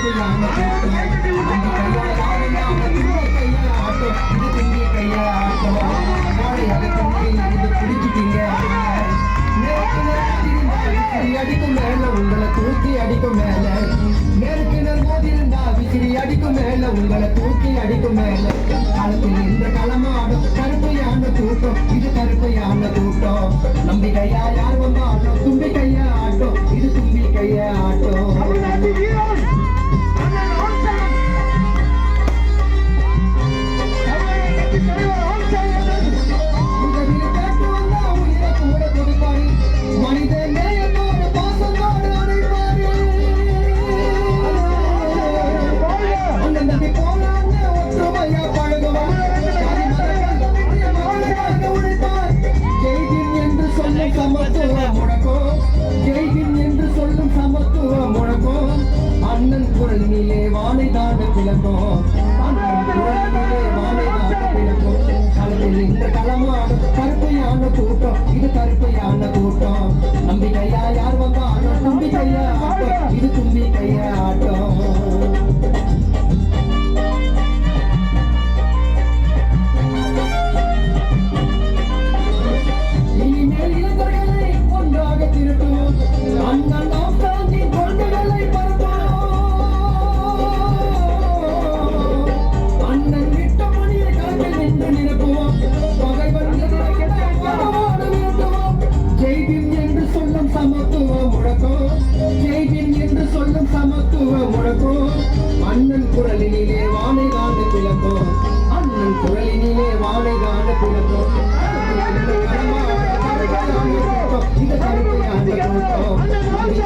கருப்பையான கூட்டம் நம்பி கையாள ஆட்டம் இது திங்கி கையா ஆட்டம் வாழையாக தண்ணி இது குடிச்சிட்டீங்க அடிக்கும் மேல உங்களை தூக்கி அடிக்கும் மேல நேருக்கு மோதிருந்தா விசிறி அடிக்கும் மேல உங்களை தூக்கி அடிக்கும் மேல காலத்தில் இந்த களமாடும் கருப்பையான கூட்டம் இது கருப்பையான கூட்டம் நம்பி கையா யார் வந்தா ஆட்டம் தும்பி கையா ஆட்டம் இது தும்பி கையா ஆட்டம் அண்ணன் குரலிலே வானை தாண்ட கிளம்பும் அண்ணன் குரலிலே வானை தாண்ட கிளம்பும் களத்தில் இந்த களமாடும் கருப்பையான கூட்டம் இது கருப்பையான கூட்டம் நம்பி கையா யார் வந்தா ஆட்டம் தும்பி கையா ஆட்டம் இது தும்பி கையா ஆட்டம் இனிமேல் இளைஞர்களை ஒன்றாக திருட்டும் அண்ணன் ஆப்தாங்கின் கொள்கைகளை அண்ணன் குரலினிலே வானை தாண்ட கிளம்பும் அண்ணன் குரலினிலே வானை தாண்ட கிளம்பும் இது கருப்பையான கூட்டம்